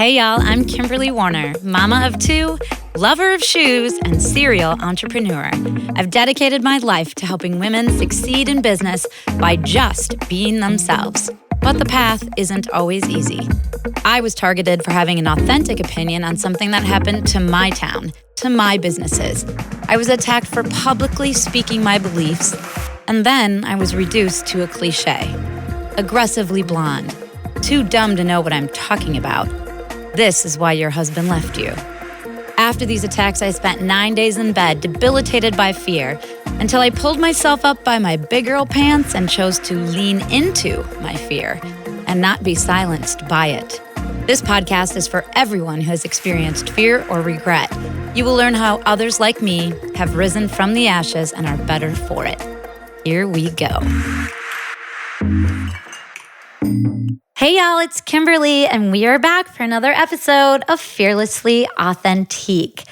Hey y'all, I'm Kimberly Warner, mama of two, lover of shoes, and serial entrepreneur. I've dedicated my life to helping women succeed in business by just being themselves. But the path isn't always easy. I was targeted for having an authentic opinion on something that happened to my town, to my businesses. I was attacked for publicly speaking my beliefs, and then I was reduced to a cliche. Aggressively blonde, too dumb to know what I'm talking about. This is why your husband left you. After these attacks, I spent 9 days in bed, debilitated by fear, until I pulled myself up by my big girl pants and chose to lean into my fear and not be silenced by it. This podcast is for everyone who has experienced fear or regret. You will learn how others like me have risen from the ashes and are better for it. Here we go. Hey y'all, it's Kimberly, and we are back for another episode of Fearlessly Authentique.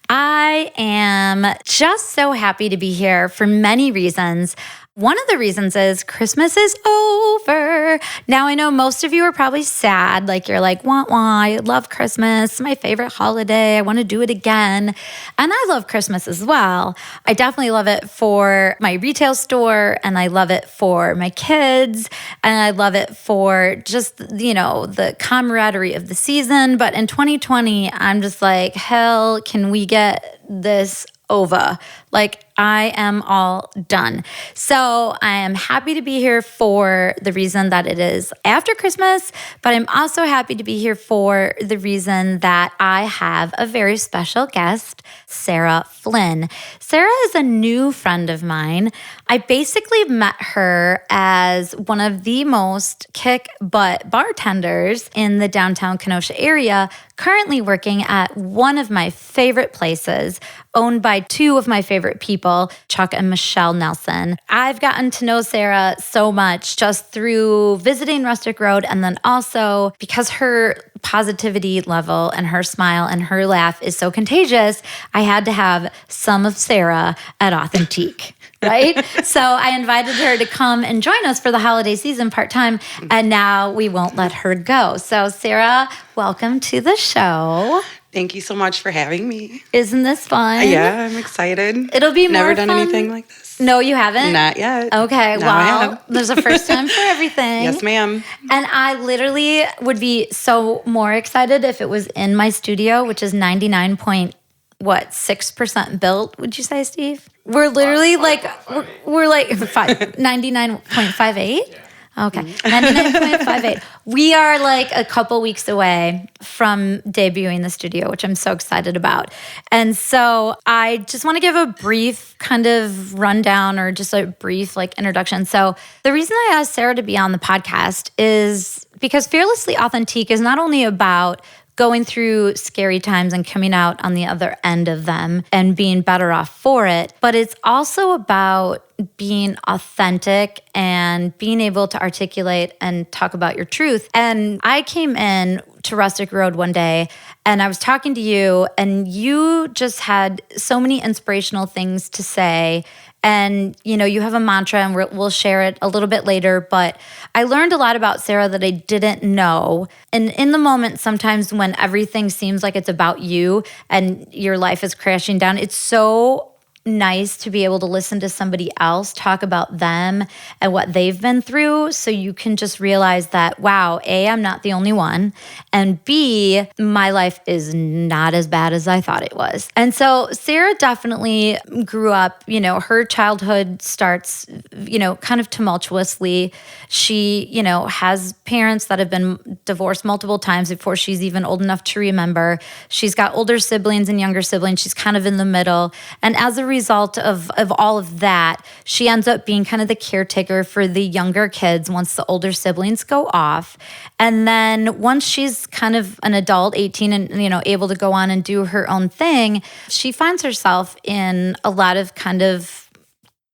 I am just so happy to be here for many reasons. One of the reasons is Christmas is over. Now, I know most of you are probably sad, like you're like, wah, wah, I love Christmas, it's my favorite holiday, I want to do it again. And I love Christmas as well. I definitely love it for my retail store, and I love it for my kids, and I love it for just, the camaraderie of the season. But in 2020, I'm just like, hell, can we get this over? Like, I am all done. So I am happy to be here for the reason that it is after Christmas, but I'm also happy to be here for the reason that I have a very special guest, Sarah Flynn. Sarah is a new friend of mine. I basically met her as one of the most kick-butt bartenders in the downtown Kenosha area, currently working at one of my favorite places, owned by two of my favorite people, Chuck and Michelle Nelson. I've gotten to know Sarah so much just through visiting Rustic Road, and then also because her positivity level and her smile and her laugh is so contagious, I had to have some of Sarah at Authentique. Right? So I invited her to come and join us for the holiday season part-time, and now we won't let her go. So Sarah, welcome to the show. Thank you so much for having me. Isn't this fun? Yeah, I'm excited. It'll be more Never done fun. Anything like this. No, you haven't? Not yet. Okay, Now I well, have. there's a first time for everything. Yes, ma'am. And I literally would be so more excited if it was in my studio, which is 6% built, would you say, Steve? We're literally we're like 99.58? Okay, 99.58. We are like a couple weeks away from debuting the studio, which I'm so excited about. And so I just want to give a brief kind of rundown, or just a brief introduction. So the reason I asked Sarah to be on the podcast is because Fearlessly Authentique is not only about going through scary times and coming out on the other end of them and being better off for it, but it's also about being authentic and being able to articulate and talk about your truth. And I came in to Rustic Road one day and I was talking to you, and you just had so many inspirational things to say. And, you have a mantra, and we'll share it a little bit later. But I learned a lot about Sarah that I didn't know. And in the moment, sometimes when everything seems like it's about you and your life is crashing down, it's so nice to be able to listen to somebody else talk about them and what they've been through, so you can just realize that, wow, A, I'm not the only one, and B, my life is not as bad as I thought it was. And so Sarah definitely grew up, her childhood starts, kind of tumultuously. She, has parents that have been divorced multiple times before she's even old enough to remember. She's got older siblings and younger siblings. She's kind of in the middle. And as a result of all of that, she ends up being kind of the caretaker for the younger kids once the older siblings go off. And then once she's kind of an adult, 18, and able to go on and do her own thing, she finds herself in a lot of kind of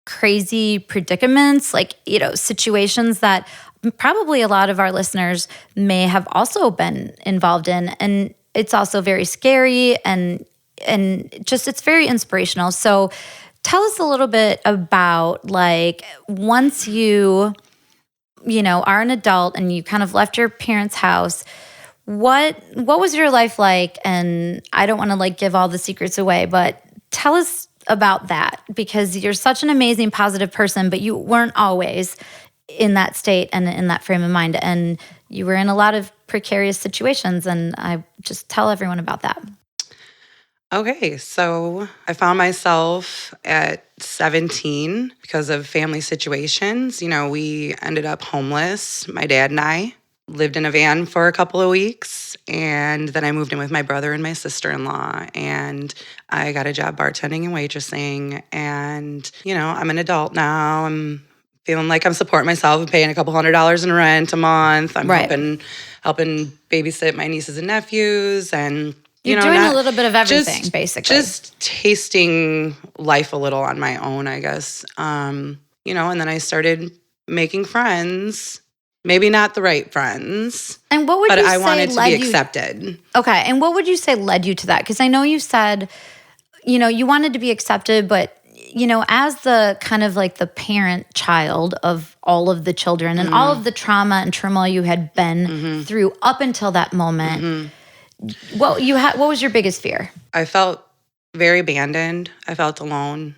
crazy predicaments, situations that probably a lot of our listeners may have also been involved in. And it's also very scary, and just it's very inspirational. So tell us a little bit about once you are an adult and you kind of left your parents' house, what was your life like? And I don't want to like give all the secrets away, but tell us about that, because you're such an amazing, positive person, but you weren't always in that state and in that frame of mind. And you were in a lot of precarious situations. And I just tell everyone about that. Okay, so I found myself at 17 because of family situations. We ended up homeless. My dad and I lived in a van for a couple of weeks, and then I moved in with my brother and my sister-in-law, and I got a job bartending and waitressing. And, I'm an adult now. I'm feeling like I'm supporting myself and paying a couple $100s in rent a month. I'm Right. helping babysit my nieces and nephews, and You're doing a little bit of everything, basically. Just tasting life a little on my own, I guess. And then I started making friends. Maybe not the right friends. And what would you say I wanted to be led accepted. Okay, and what would you say led you to that? Because I know you said, you wanted to be accepted, but as the kind of like the parent child of all of the children and all of the trauma and turmoil you had been through up until that moment, what was your biggest fear? I felt very abandoned. I felt alone,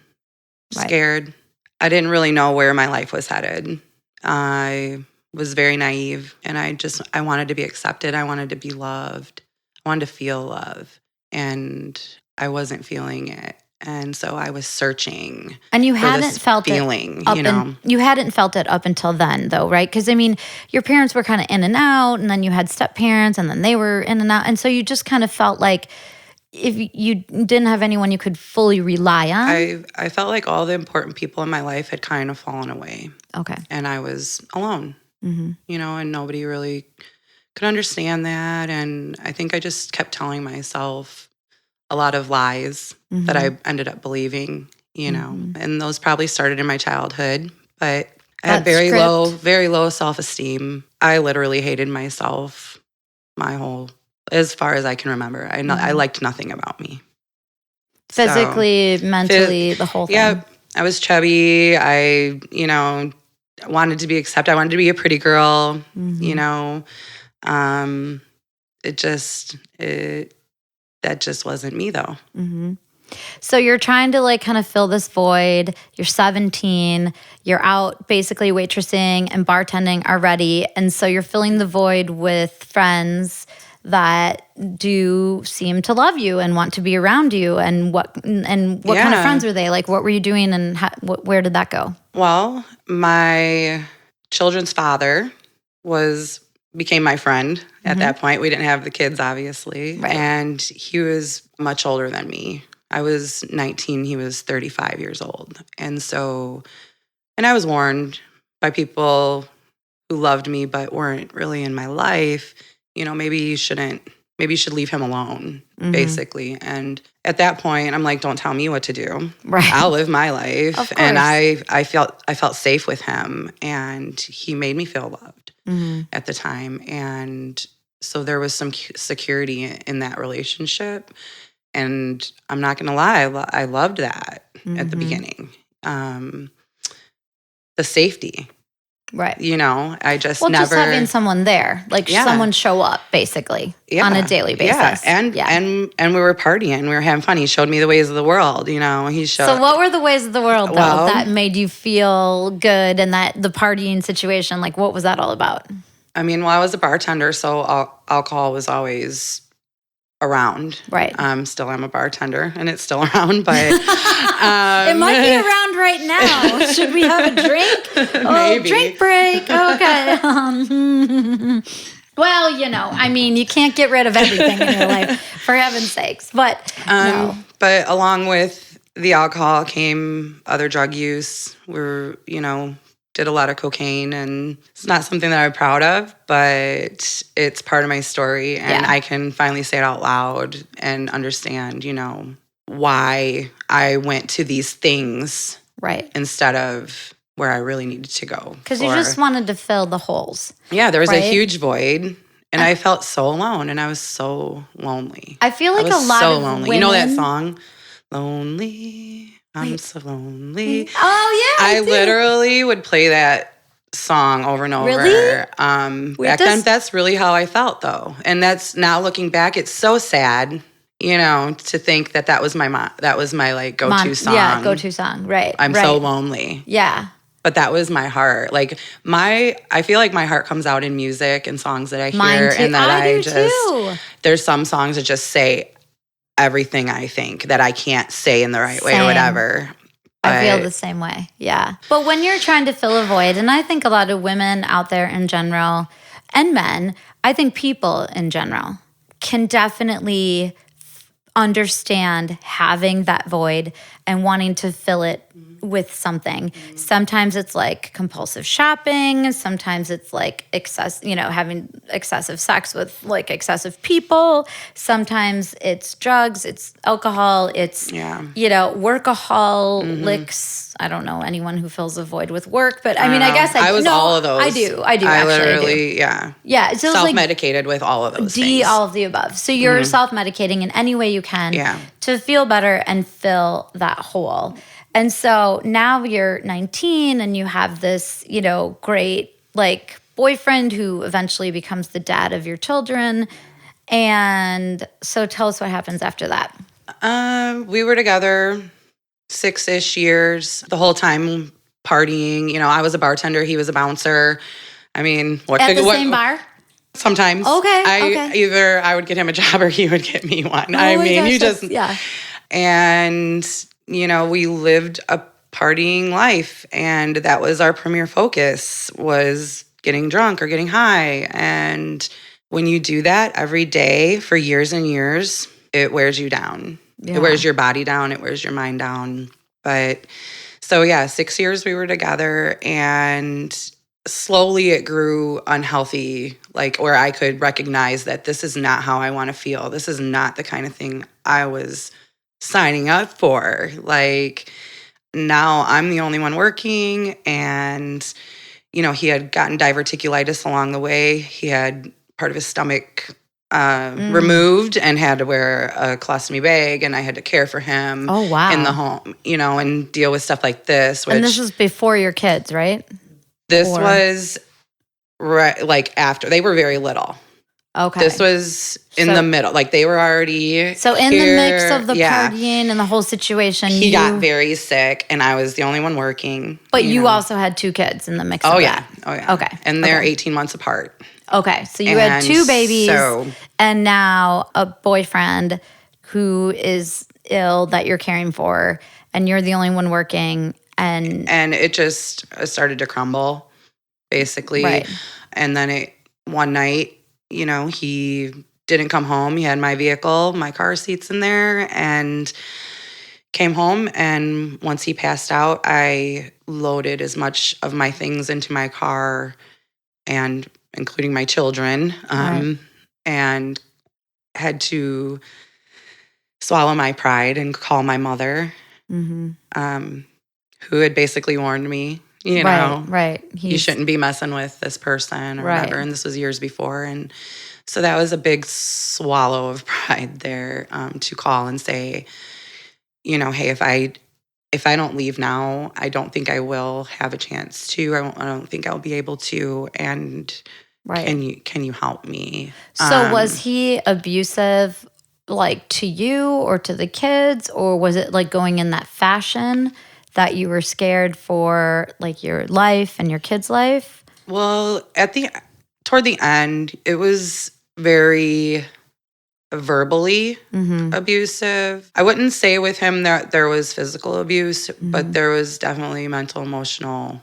scared. I didn't really know where my life was headed. I was very naive, and I wanted to be accepted. I wanted to be loved. I wanted to feel love, and I wasn't feeling it. And so I was searching. And you for hadn't this felt feeling, it you hadn't felt it up until then, though, right? Because your parents were kind of in and out, and then you had step parents, and then they were in and out, and so you just kind of felt like if you didn't have anyone you could fully rely on. I felt like all the important people in my life had kind of fallen away. Okay. And I was alone, and nobody really could understand that. And I think I just kept telling myself a lot of lies that I ended up believing, and those probably started in my childhood, but I had very low self-esteem. I literally hated myself as far as I can remember. I liked nothing about me. Physically, mentally, the whole thing. Yeah, I was chubby. I wanted to be accepted. I wanted to be a pretty girl, that just wasn't me, though. So you're trying to like kind of fill this void. You're 17. You're out basically waitressing and bartending already. And so you're filling the void with friends that do seem to love you and want to be around you. And what kind of friends were they? Like, what were you doing, and where did that go? Well, my children's father became my friend at that point. We didn't have the kids, obviously. Right. And he was much older than me. I was 19. He was 35 years old. And I was warned by people who loved me but weren't really in my life, maybe you should leave him alone, basically. And at that point, I'm like, don't tell me what to do. Right. I'll live my life. Of course. And I felt safe with him, and he made me feel loved at the time. And so there was some security in that relationship. And I'm not going to lie, I loved that at the beginning. The safety. Right. I just never. Just having someone there, like someone show up, basically, on a daily basis. Yeah, and we were partying, we were having fun. He showed me the ways of the world. He showed. So, what were the ways of the world though that made you feel good, and that the partying situation, like, what was that all about? I was a bartender, so alcohol was always around. Right. Still am a bartender, and it's still around, but it might be around right now. Should we have a drink? Maybe. Drink break. Okay. Well, you can't get rid of everything in your life, for heaven's sakes. But no. But along with the alcohol came other drug use. Did a lot of cocaine, and it's not something that I'm proud of, but it's part of my story, and I can finally say it out loud and understand, why I went to these things instead of where I really needed to go. Because you just wanted to fill the holes. Yeah, there was a huge void, and I felt so alone, and I was so lonely. I feel like a lot of lonely. women... You know that song? Lonely, I'm so lonely. Oh, yeah, I literally would play that song over and over. Really? Back then, that's really how I felt, though. And that's now looking back, it's so sad, to think that was my like go-to song. Yeah, go-to song. Right. I'm so lonely. Yeah. But that was my heart. Like I feel like my heart comes out in music and songs that I hear. Mine too. And that I do too. There's some songs that just say everything I think that I can't say in the right way or whatever. I feel the same way. Yeah. But when you're trying to fill a void, and I think a lot of women out there in general and men, I think people in general can definitely understand having that void and wanting to fill it with something. Sometimes it's like compulsive shopping. Sometimes it's like having excessive sex with like excessive people. Sometimes it's drugs, it's alcohol, it's, workaholics. I don't know anyone who fills a void with work, but I mean, I guess I was all of those. I do. I literally, yeah. Yeah. So self-medicated with all of those things. All of the above. So you're self-medicating in any way you can to feel better and fill that hole. And so now you're 19 and you have this, great like boyfriend who eventually becomes the dad of your children. And so tell us what happens after that. We were together 6-ish years, the whole time partying. I was a bartender, he was a bouncer. I mean, same bar? Sometimes. Okay. Either I would get him a job or he would get me one. And we lived a partying life, and that was our premier focus, was getting drunk or getting high. And when you do that every day for years and years, it wears you down. Yeah. It wears your body down. It wears your mind down. But so 6 years we were together, and slowly it grew unhealthy, like where I could recognize that this is not how I want to feel. This is not the kind of thing I was signing up for. Like now I'm the only one working, and he had gotten diverticulitis along the way. He had part of his stomach removed and had to wear a colostomy bag, and I had to care for him in the home, and deal with stuff like this. And this was before your kids, right? This was right, like after they were very little. Okay. This was in the middle. Like they were already So in here. The mix of the partying and the whole situation. He got very sick, and I was the only one working. But you also had 2 kids in the mix of that. Oh, yeah. Okay. And they're 18 months apart. Okay. So you had 2 babies and now a boyfriend who is ill that you're caring for, and you're the only one working. And it just started to crumble, basically. Right. And then one night, he didn't come home. He had my vehicle, my car seats in there, and came home. And once he passed out, I loaded as much of my things into my car, and including my children, and had to swallow my pride and call my mother, who had basically warned me, you shouldn't be messing with this person or whatever. And this was years before. And so that was a big swallow of pride there, to call and say, hey, if I don't leave now, I don't think I will have a chance to. I don't think I'll be able to. And can you help me? So was he abusive, like to you or to the kids, or was it like going in that fashion that you were scared for, like your life and your kids' life? Well, toward the end, it was very verbally abusive. I wouldn't say with him that there was physical abuse, but there was definitely mental, emotional,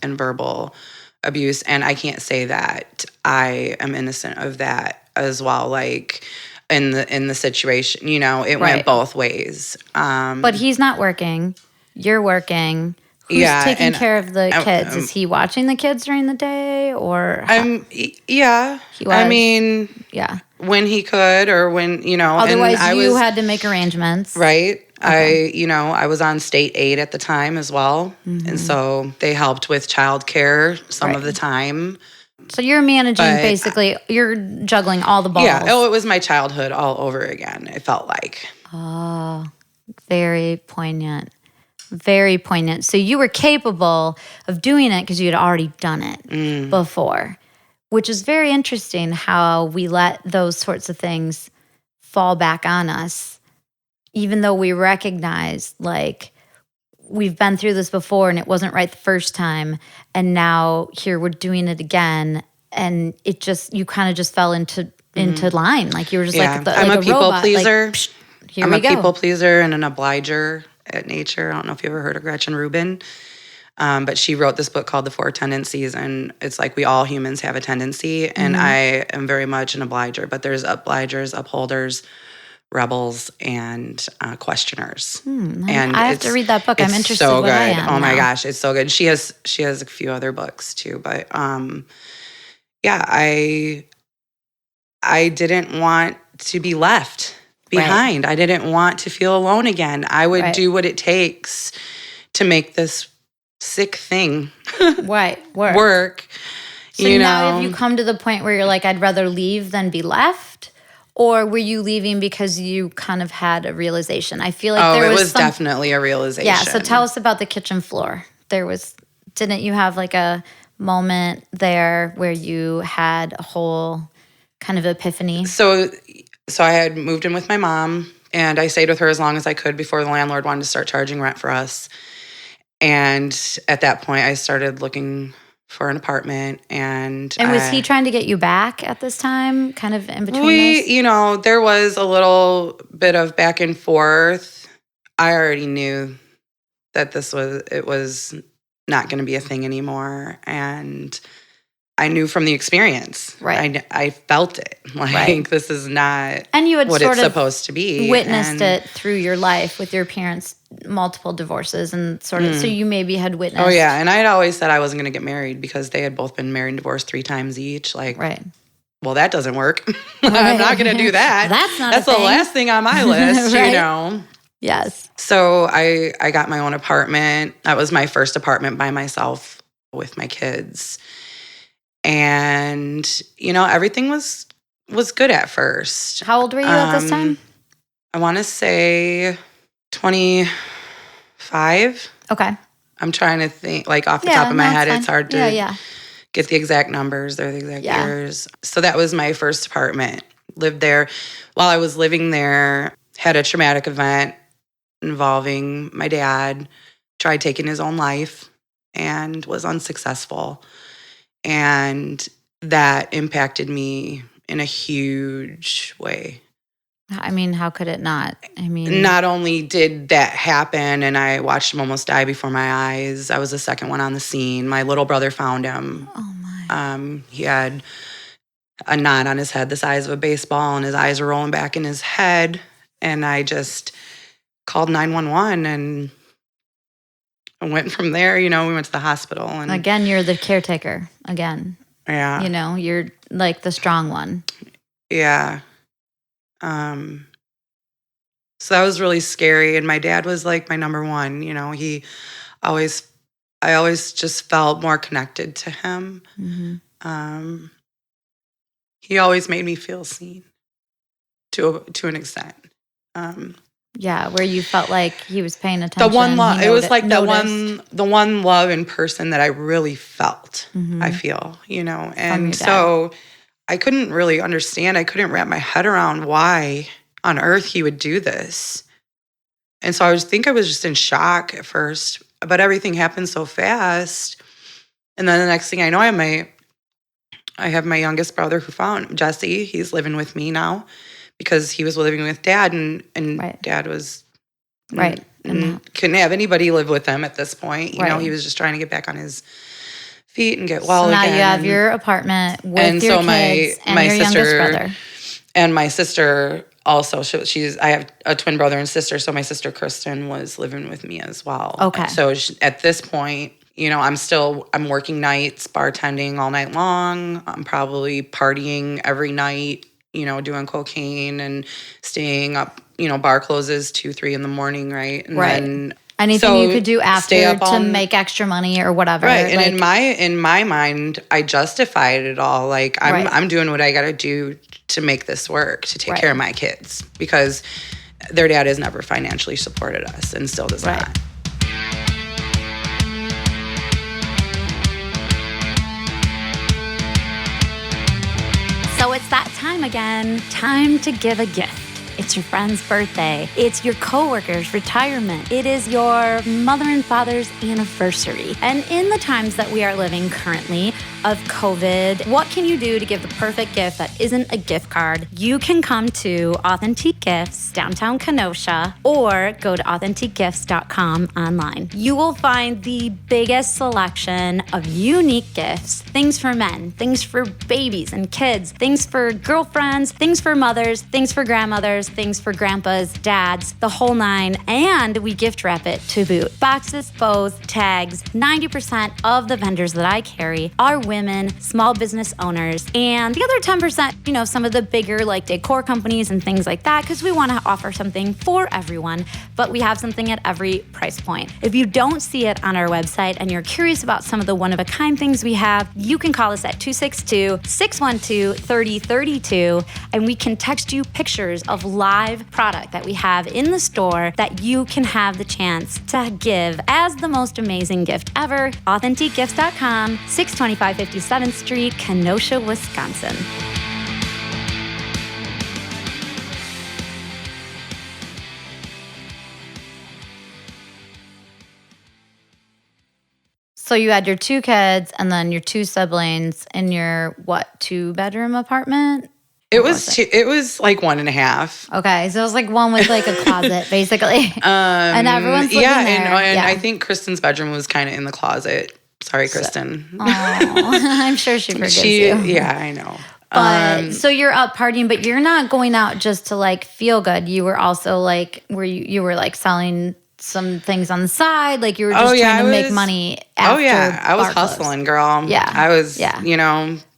and verbal abuse. And I can't say that I am innocent of that as well. Like in the situation, it went both ways. But he's not working. You're working. Who's taking care of the kids? Is he watching the kids during the day, or? He was. I mean, when he could, or when Otherwise, you had to make arrangements, right? Okay. I was on state aid at the time as well, and so they helped with childcare some of the time. So you're managing basically. You're juggling all the balls. Yeah. Oh, it was my childhood all over again. It felt like. Oh, very poignant. Very poignant. So you were capable of doing it because you had already done it before, which is very interesting how we let those sorts of things fall back on us, even though we recognize like we've been through this before and it wasn't right the first time. And now here we're doing it again. And it just, you kind of just fell into line. Like you were just like, I'm a people robot. pleaser. Like, here I'm we a go. people pleaser and an obliger at nature. I don't know if you ever heard of Gretchen Rubin, but she wrote this book called The Four Tendencies, and it's like we all humans have a tendency, and I am very much an obliger, but there's obligers, upholders, rebels, and questioners. And I have to read that book. I'm it's interested so what good. I am Oh my now. gosh, it's so good. She has a few other books too, but yeah, I didn't want to be left behind. I didn't want to feel alone again. I would do what it takes to make this sick thing work. So now have you come to the point where you're like, I'd rather leave than be left? Or were you leaving because you kind of had a realization? I feel like there was definitely a realization. Yeah, so tell us about the kitchen floor. Didn't you have like a moment there where you had a whole kind of epiphany? So I had moved in with my mom, and I stayed with her as long as I could before the landlord wanted to start charging rent for us. And at that point, I started looking for an apartment. And was he trying to get you back at this time, kind of in between this? There was a little bit of back and forth. I already knew that it was not going to be a thing anymore. And I knew from the experience. Right. I felt it. Like, this is not and you had what sort it's of supposed to be. Witnessed it through your life with your parents' multiple divorces and sort of, so you maybe had witnessed. Oh, yeah. And I had always said I wasn't going to get married because they had both been married and divorced 3 times each. Like, well, that doesn't work. I'm not going to do that. That's the last thing on my list, Yes. So I got my own apartment. That was my first apartment by myself with my kids. And, everything was good at first. How old were you at this time? I want to say 25. Okay. I'm trying to think, like, off the top of my head. It's hard to get the exact numbers. They're the exact years. So that was my first apartment. Lived there. While I was living there, had a traumatic event involving my dad. Tried taking his own life and was unsuccessful. And that impacted me in a huge way. I mean, how could it not? I mean, not only did that happen and I watched him almost die before my eyes, I was the second one on the scene. My little brother found him. Oh, my. He had a knot on his head the size of a baseball, and his eyes were rolling back in his head. And I just called 911 and went from there. We went to the hospital. And again, you're the caretaker. Again. Yeah. You're like the strong one. Yeah. So that was really scary. And my dad was like my number one. I always just felt more connected to him. Mm-hmm. He always made me feel seen to an extent. Where you felt like he was paying attention. The one love. It was like the one love in person that I really felt. I feel, and so I couldn't really understand. I couldn't wrap my head around why on earth he would do this. And so I was just in shock at first, but everything happened so fast. And then the next thing I know, I have my youngest brother who found Jesse. He's living with me now because he was living with Dad, and Dad was couldn't have anybody live with him at this point. He was just trying to get back on his feet and get well again. So now you have your apartment with your kids and your youngest brother. And my sister also, I have a twin brother and sister, so my sister Kristen was living with me as well. Okay. So at this point, I'm working nights, bartending all night long. I'm probably partying every night, doing cocaine and staying up, bar closes 2, 3 in the morning, right? And then anything you could do after to make extra money or whatever. Right. And in my mind, I justified it all. Like I'm doing what I got to do to make this work, to take care of my kids, because their dad has never financially supported us and still does not. So it's that time again. Time to give a gift. It's your friend's birthday. It's your coworker's retirement. It is your mother and father's anniversary. And in the times that we are living currently of COVID, what can you do to give the perfect gift that isn't a gift card? You can come to Authentique Gifts, downtown Kenosha, or go to AuthentiqueGifts.com online. You will find the biggest selection of unique gifts, things for men, things for babies and kids, things for girlfriends, things for mothers, things for grandmothers, things for grandpas, dads, the whole nine, and we gift wrap it to boot. Boxes, bows, tags. 90% of the vendors that I carry are women, small business owners, and the other 10%, some of the bigger like decor companies and things like that, because we want to offer something for everyone, but we have something at every price point. If you don't see it on our website and you're curious about some of the one-of-a-kind things we have, you can call us at 262-612-3032, and we can text you pictures of live product that we have in the store that you can have the chance to give as the most amazing gift ever. AuthentiqueGifts.com, 625 57th Street, Kenosha, Wisconsin. So you had your 2 kids and then your 2 siblings in your, 2-bedroom apartment? It was like 1.5. Okay, so it was like one with like a closet, basically. And everyone's living there. And I think Kristen's bedroom was kind of in the closet. Sorry, Kristen. I'm sure she forgives you. Yeah, I know. But so you're out partying, but you're not going out just to like feel good. You were also like, you were like selling some things on the side, like you were just trying to make money after I was bar closed. hustling, girl. Yeah. I was,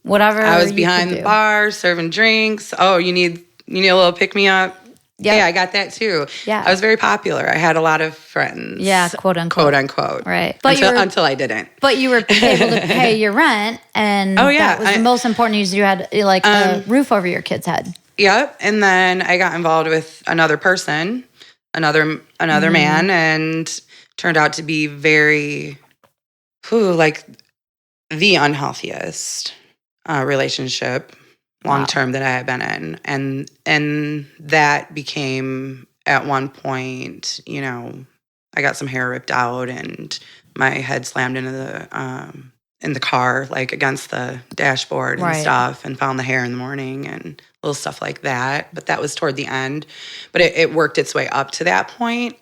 whatever. I was behind the bar serving drinks. Oh, you need a little pick-me-up? Yeah, I got that too. Yeah. I was very popular. I had a lot of friends. Yeah, quote unquote. Quote unquote. Right. But until I didn't. But you were able to pay your rent, and that was the most important is you had like a roof over your kid's head. Yep. And then I got involved with another person, another man, and turned out to be very, the unhealthiest relationship long-term that I had been in. And that became, at one point, I got some hair ripped out and my head slammed into in the car, like against the dashboard and stuff, and found the hair in the morning and little stuff like that. But that was toward the end. But it worked its way up to that point.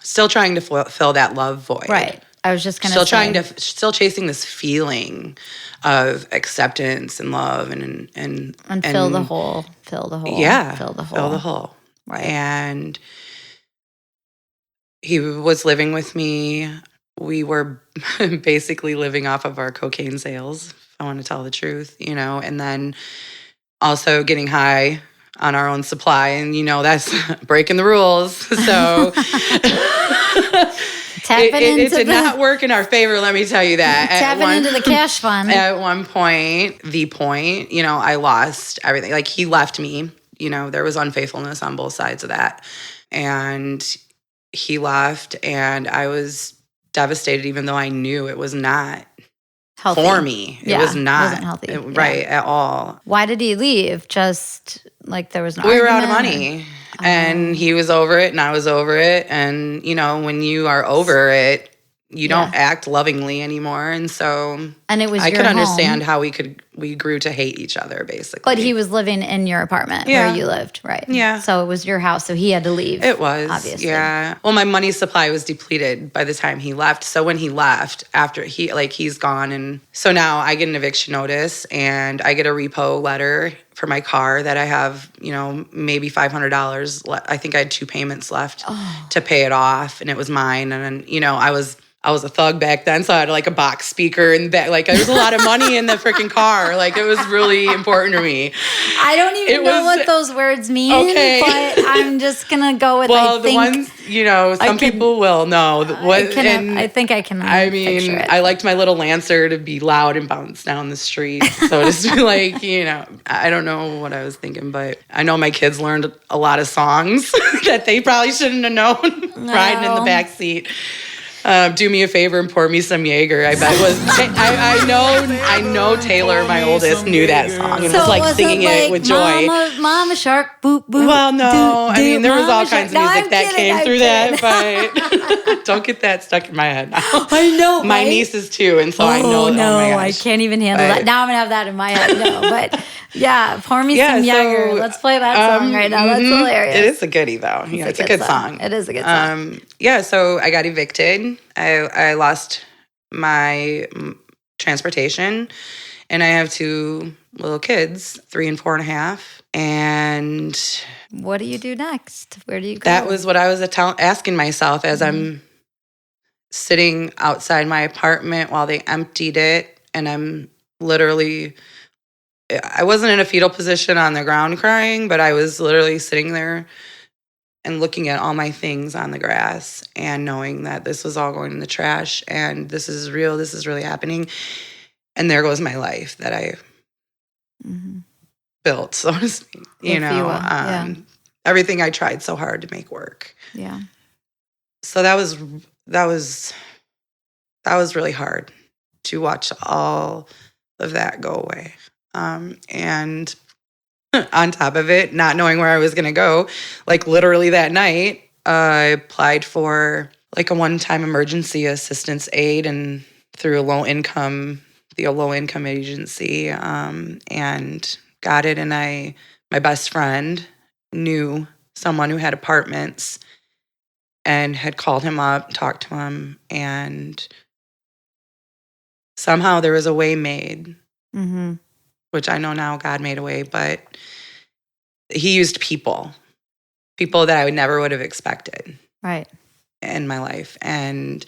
Still trying to fill that love void. Right. I was just going to say. Still chasing this feeling of acceptance and love and fill the hole. Fill the hole. Yeah. Fill the hole. Fill the hole. Right. And he was living with me. We were basically living off of our cocaine sales, if I want to tell the truth, and then also getting high on our own supply. And, that's breaking the rules. So it did not work in our favor, let me tell you that. Tapping into the cash fund. At one point, I lost everything. Like, he left me. There was unfaithfulness on both sides of that. And he left, and I was devastated, even though I knew it was not healthy for me. It was not. Wasn't healthy. Right, at all. Why did he leave? Just like there was an argument? We were out of money. And he was over it and I was over it. And, when you are over it, you don't act lovingly anymore. And so I could understand how we grew to hate each other, basically. But he was living in your apartment where you lived, right? Yeah. So it was your house, so he had to leave. It was, obviously. Yeah. Well, my money supply was depleted by the time he left. So when he left, after he's gone, and so now I get an eviction notice and I get a repo letter for my car that I have, maybe $500. I think I had 2 payments left to pay it off, and it was mine. And then, I was a thug back then, so I had like a box speaker in the back. Like there was a lot of money in the freaking car. Like it was really important to me. I don't even know what those words mean, but I'm just gonna go with. Well, the ones some people will know. I think I can. I mean, picture it. I liked my little Lancer to be loud and bounce down the street. So just like I don't know what I was thinking, but I know my kids learned a lot of songs that they probably shouldn't have known riding in the back seat. Do me a favor and pour me some Jaeger. I bet was. I know Taylor, my oldest, knew that song and was like singing it with joy. Mama shark, boop boop. Well, no, I mean there was all kinds of music that came through that, but don't get that stuck in my head now. I know my nieces too, and so I know. No, oh I can't even handle that. Now I'm gonna have that in my head. No, but yeah, pour me some Jaeger. Let's play that song right now. That's hilarious. It is a goodie though. It's a good song. It is a good song. So I got evicted. I lost my transportation, and I have 2 little kids, 3 and 4.5. And what do you do next? Where do you go? That was what I was asking myself as I'm sitting outside my apartment while they emptied it, and I'm literally, I wasn't in a fetal position on the ground crying, but I was literally sitting there and looking at all my things on the grass and knowing that this was all going in the trash and this is real, this is really happening. And there goes my life that I built, so to speak. Everything I tried so hard to make work. Yeah. So that was really hard to watch all of that go away. And on top of it, not knowing where I was going to go, like literally that night, I applied for like a one-time emergency assistance aid and through a low-income agency, and got it. And my best friend knew someone who had apartments and had called him up, talked to him, and somehow there was a way made. Mm-hmm. Which I know now God made a way, but he used people that I never would have expected in my life. And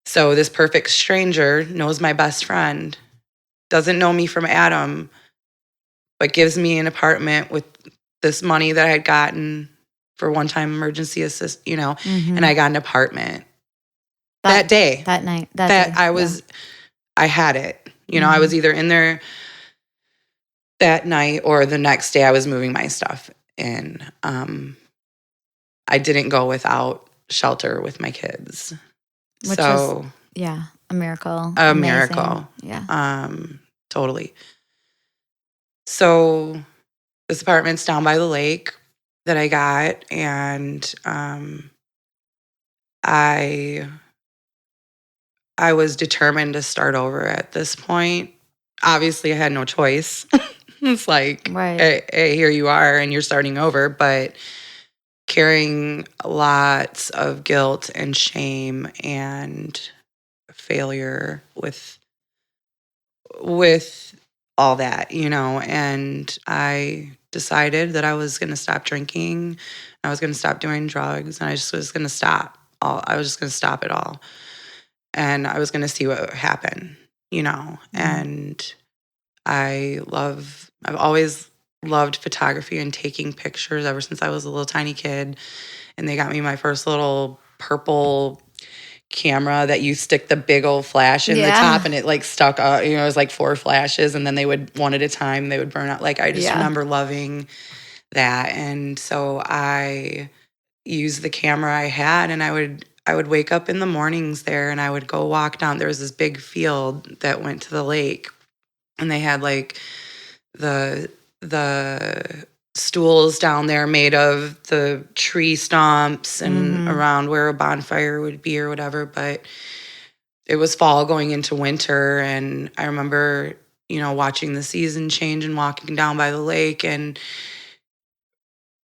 so this perfect stranger knows my best friend, doesn't know me from Adam, but gives me an apartment with this money that I had gotten for one-time emergency assist, and I got an apartment that day. That night. I had it. I was either in there that night or the next day I was moving my stuff in. I didn't go without shelter with my kids. Which is, a miracle. A miracle. Yeah. Totally. So this apartment's down by the lake that I got, and I was determined to start over at this point. Obviously, I had no choice. It's like, hey, here you are, and you're starting over, but carrying lots of guilt and shame and failure with all that, and I decided that I was going to stop drinking, I was going to stop doing drugs, and I just was going to stop. I was just going to stop it all, and I was going to see what would happen, and I've always loved photography and taking pictures ever since I was a little tiny kid. And they got me my first little purple camera that you stick the big old flash in the top, and it like stuck up, it was like 4 flashes, and then they would one at a time, they would burn out. Like I just remember loving that. And so I used the camera I had, and I would wake up in the mornings there, and I would go walk down. There was this big field that went to the lake, and they had like the stools down there made of the tree stumps and around where a bonfire would be or whatever. But it was fall going into winter, and I remember, watching the season change and walking down by the lake and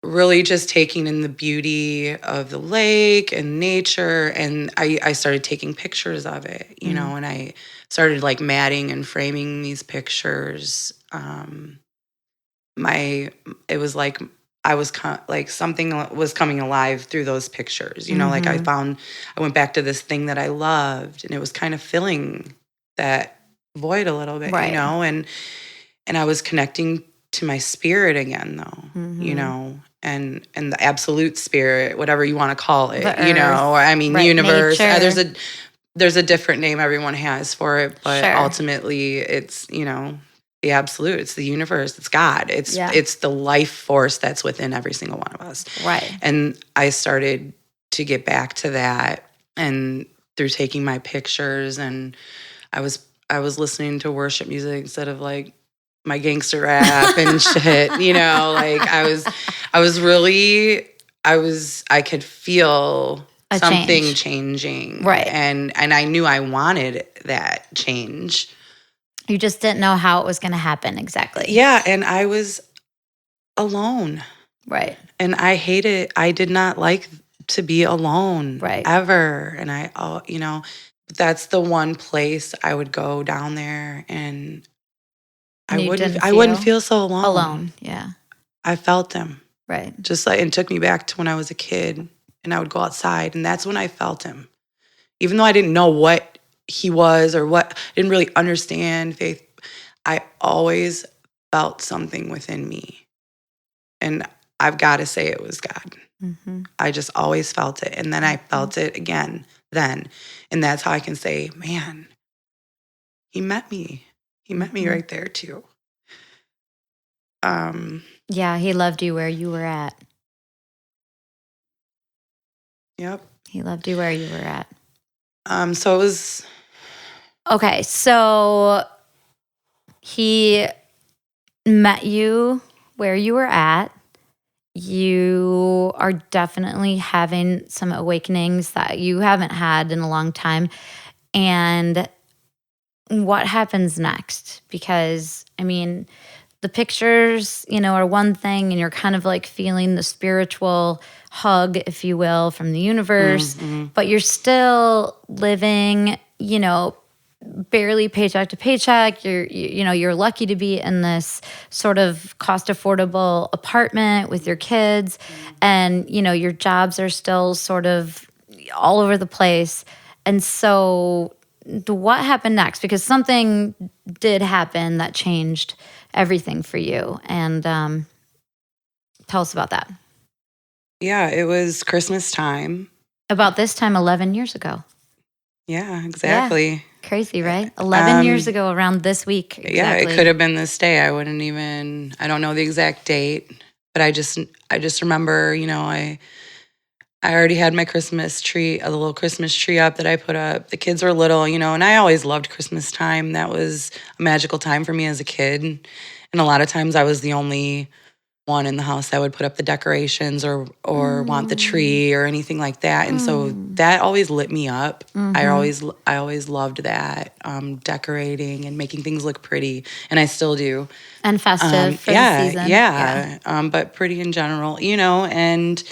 really just taking in the beauty of the lake and nature. And I started taking pictures of it, and I started like matting and framing these pictures. It was like I was like something was coming alive through those pictures. You know, like I went back to this thing that I loved, and it was kind of filling that void a little bit, you know, and I was connecting to my spirit again, though, you know, and the absolute spirit, whatever you want to call it, you know, or I mean, universe. There's a different name everyone has for it, but ultimately it's, you know, the absolute. It's the universe. It's God. It's the life force that's within every single one of us. Right. And I started to get back to that, and through taking my pictures, and I was listening to worship music instead of like my gangster rap and shit, you know, like I could feel something changing. Right. And I knew I wanted that change. You just didn't know how it was going to happen exactly. Yeah. And I was alone. Right. And I did not like to be alone ever. And you know, that's the one place I would go down there, and I wouldn't feel so alone. Alone, yeah. I felt him. Right. Just like, it took me back to when I was a kid, and I would go outside, and that's when I felt him. Even though I didn't know what he was or I didn't really understand faith, I always felt something within me. And I've got to say it was God. Mm-hmm. I just always felt it. And then I felt it again then. And that's how I can say, man, he met me. He met me right there too. Yeah, he loved you where you were at. Yep. He loved you where you were at. So it was... Okay, so he met you where you were at. You are definitely having some awakenings that you haven't had in a long time. And what happens next? Because, I mean, the pictures, you know, are one thing, and you're kind of like feeling the spiritual hug, if you will, from the universe, but you're still living, you know, barely paycheck to paycheck. You're lucky to be in this sort of cost affordable apartment with your kids, and, you know, your jobs are still sort of all over the place. And so what happened next? Because something did happen that changed everything for you. And tell us about that. Yeah, it was Christmas time. About this time 11 years ago. Yeah, exactly. Yeah. Crazy, right? 11 years ago around this week. Exactly. Yeah, it could have been this day. I don't know the exact date, but I just remember, you know, I already had my Christmas tree, a little Christmas tree up that I put up. The kids were little, you know, and I always loved Christmas time. That was a magical time for me as a kid. And a lot of times I was the only one in the house that would put up the decorations or want the tree or anything like that. And so that always lit me up. I always loved that, decorating and making things look pretty. And I still do. And festive for the season. Yeah. But pretty in general, you know, and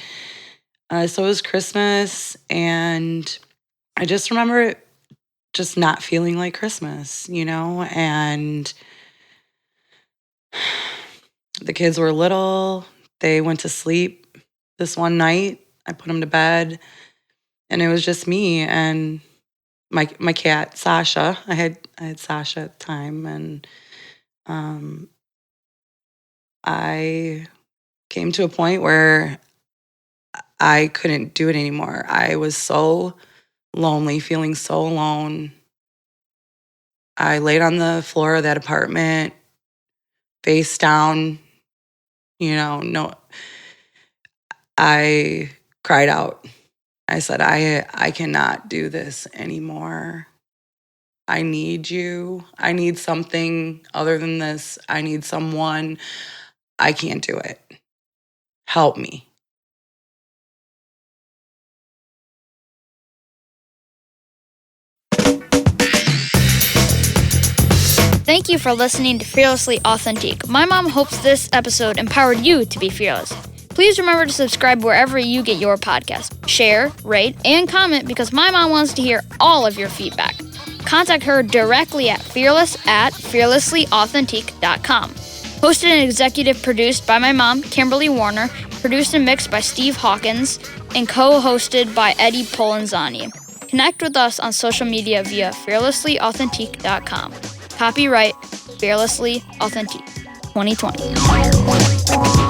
so it was Christmas, and I just remember it just not feeling like Christmas, you know, and the kids were little. They went to sleep this one night. I put them to bed, and it was just me and my cat, Sasha. I had Sasha at the time, and I came to a point where I couldn't do it anymore. I was so lonely, feeling so alone. I laid on the floor of that apartment, face down, you know, I cried out. I said, I cannot do this anymore. I need you. I need something other than this. I need someone. I can't do it. Help me. Thank you for listening to Fearlessly Authentique. My mom hopes this episode empowered you to be fearless. Please remember to subscribe wherever you get your podcast. Share, rate, and comment, because my mom wants to hear all of your feedback. Contact her directly at fearlesslyauthentique.com. Hosted and executive produced by my mom, Kimberly Warner, produced and mixed by Steve Hawkins, and co-hosted by Eddie Polanzani. Connect with us on social media via fearlesslyauthentique.com. Copyright Fearlessly Authentique 2020.